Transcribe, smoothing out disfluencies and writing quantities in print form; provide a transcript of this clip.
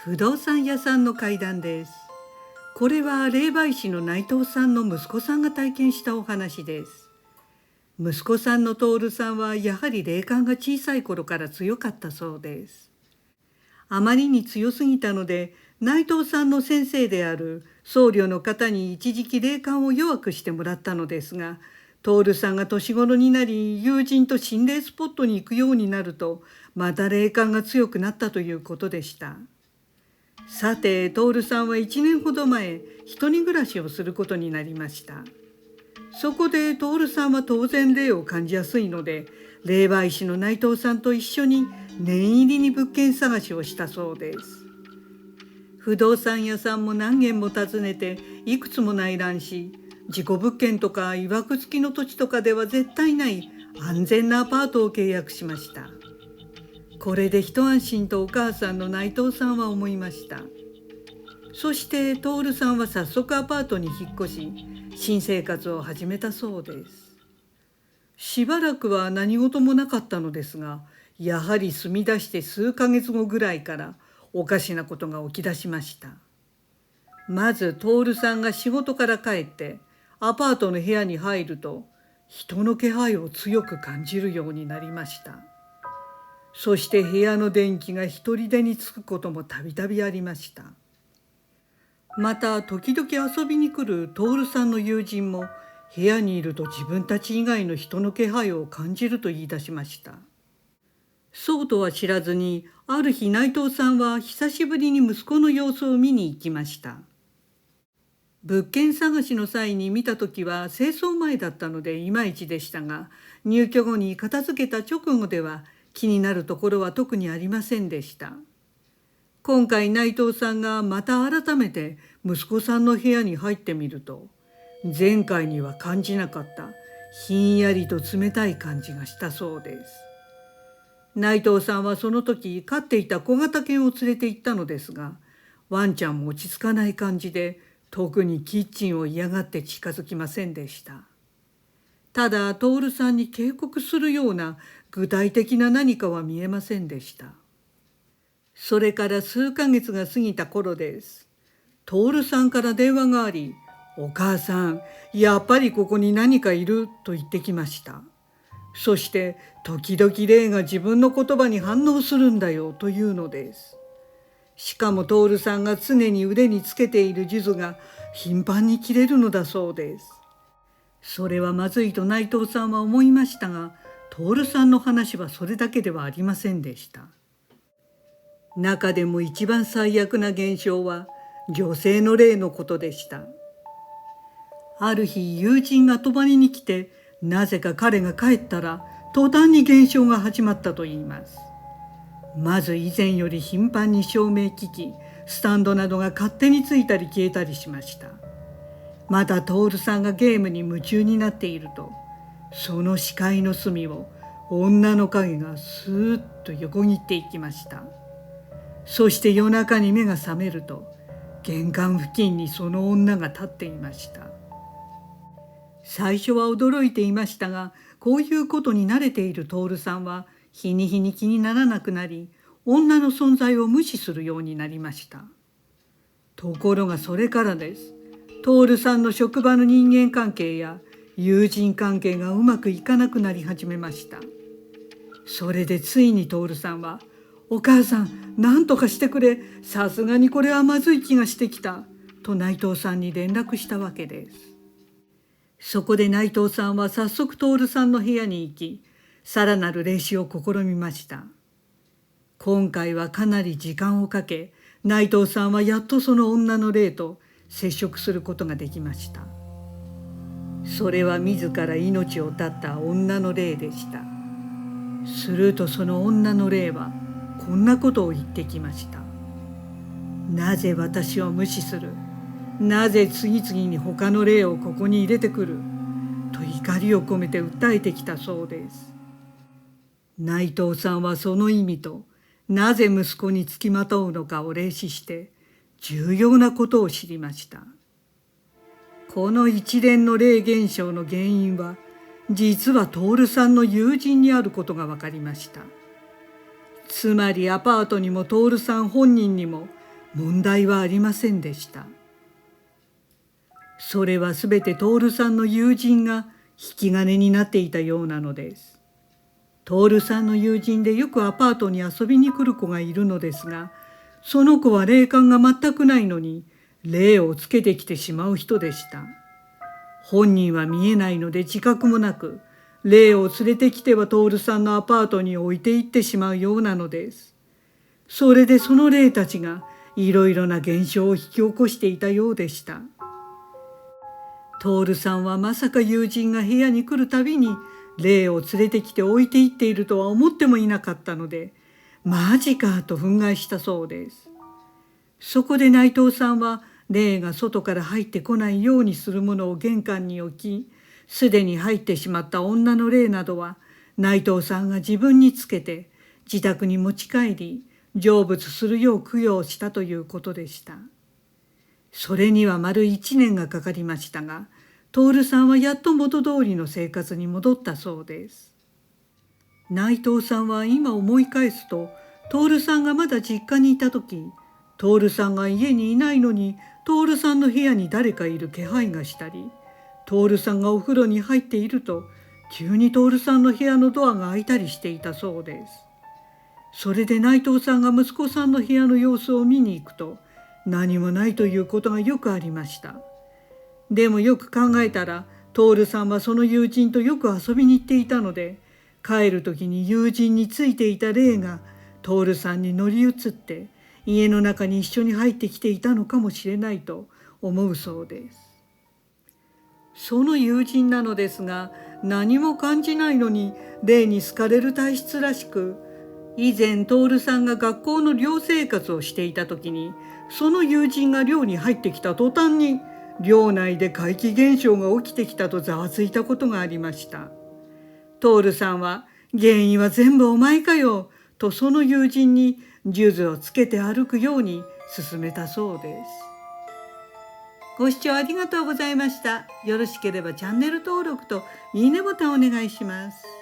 不動産屋さんの怪談です。これは霊媒師の内藤さんの息子さんが体験したお話です。息子さんの徹さんはやはり霊感が小さい頃から強かったそうです。あまりに強すぎたので、内藤さんの先生である僧侶の方に一時期霊感を弱くしてもらったのですが、徹さんが年頃になり友人と心霊スポットに行くようになると、また霊感が強くなったということでした。さて、徹さんは1年ほど前、一人暮らしをすることになりました。そこで徹さんは当然霊を感じやすいので、霊媒師の内藤さんと一緒に念入りに物件探しをしたそうです。不動産屋さんも何軒も訪ねて、いくつも内覧し、事故物件とか曰く付きの土地とかでは絶対ない安全なアパートを契約しました。これで一安心とお母さんの内藤さんは思いました。そして徹さんは早速アパートに引っ越し、新生活を始めたそうです。しばらくは何事もなかったのですが、やはり住み出して数ヶ月後ぐらいからおかしなことが起き出しました。まず徹さんが仕事から帰ってアパートの部屋に入ると、人の気配を強く感じるようになりました。そして部屋の電気が一人でにつくこともたびたびありました。また時々遊びに来る徹さんの友人も、部屋にいると自分たち以外の人の気配を感じると言い出しました。そうとは知らずに、ある日内藤さんは久しぶりに息子の様子を見に行きました。物件探しの際に見た時は清掃前だったのでいまいちでしたが、入居後に片付けた直後では気になるところは特にありませんでした。今回内藤さんがまた改めて息子さんの部屋に入ってみると、前回には感じなかったひんやりと冷たい感じがしたそうです。内藤さんはその時飼っていた小型犬を連れて行ったのですが、ワンちゃんも落ち着かない感じで、特にキッチンを嫌がって近づきませんでした。ただ徹さんに警告するような具体的な何かは見えませんでした。それから数ヶ月が過ぎた頃です。徹さんから電話があり、お母さん、やっぱりここに何かいると言ってきました。そして時々霊が自分の言葉に反応するんだよというのです。しかも徹さんが常に腕につけている数珠が頻繁に切れるのだそうです。それはまずいと内藤さんは思いましたが、徹さんの話はそれだけではありませんでした。中でも一番最悪な現象は女性の霊のことでした。ある日友人が泊まりに来て、なぜか彼が帰ったら途端に現象が始まったといいます。まず以前より頻繁に照明機器、スタンドなどが勝手についたり消えたりしました。また徹さんがゲームに夢中になっていると、その視界の隅を女の影がスーッと横切っていきました。そして夜中に目が覚めると、玄関付近にその女が立っていました。最初は驚いていましたが、こういうことに慣れている徹さんは日に日に気にならなくなり、女の存在を無視するようになりました。ところがそれからです。徹さんの職場の人間関係や友人関係がうまくいかなくなり始めました。それでついに徹さんは、お母さん、何とかしてくれ、さすがにこれはまずい気がしてきた、と内藤さんに連絡したわけです。そこで内藤さんは早速徹さんの部屋に行き、さらなる霊視を試みました。今回はかなり時間をかけ、内藤さんはやっとその女の霊と接触することができました。それは自ら命を絶った女の霊でした。するとその女の霊はこんなことを言ってきました。なぜ私を無視する？なぜ次々に他の霊をここに入れてくる？と怒りを込めて訴えてきたそうです。内藤さんはその意味と、なぜ息子につきまとうのかを霊視して重要なことを知りました。この一連の霊現象の原因は実は徹さんの友人にあることが分かりました。つまりアパートにも徹さん本人にも問題はありませんでした。それはすべて徹さんの友人が引き金になっていたようなのです。徹さんの友人でよくアパートに遊びに来る子がいるのですが、その子は霊感が全くないのに霊をつけてきてしまう人でした。本人は見えないので自覚もなく、霊を連れてきては徹さんのアパートに置いていってしまうようなのです。それでその霊たちがいろいろな現象を引き起こしていたようでした。徹さんはまさか友人が部屋に来るたびに霊を連れてきて置いていっているとは思ってもいなかったので、マジかと憤慨したそうです。そこで内藤さんは霊が外から入ってこないようにするものを玄関に置き、すでに入ってしまった女の霊などは内藤さんが自分につけて自宅に持ち帰り成仏するよう供養したということでした。それには丸1年がかかりましたが、徹さんはやっと元通りの生活に戻ったそうです。内藤さんは今思い返すと、徹さんがまだ実家にいた時、徹さんが家にいないのに徹さんの部屋に誰かいる気配がしたり、徹さんがお風呂に入っていると急に徹さんの部屋のドアが開いたりしていたそうです。それで内藤さんが息子さんの部屋の様子を見に行くと何もないということがよくありました。でもよく考えたら徹さんはその友人とよく遊びに行っていたので、帰る時に友人についていた霊が徹さんに乗り移って家の中に一緒に入ってきていたのかもしれないと思うそうです。その友人なのですが、何も感じないのに霊に好かれる体質らしく、以前徹さんが学校の寮生活をしていた時に、その友人が寮に入ってきた途端に寮内で怪奇現象が起きてきたとざわついたことがありました。徹さんは原因は全部お前かよとその友人に数珠をつけて歩くように勧めたそうです。ご視聴ありがとうございました。よろしければチャンネル登録といいねボタンをお願いします。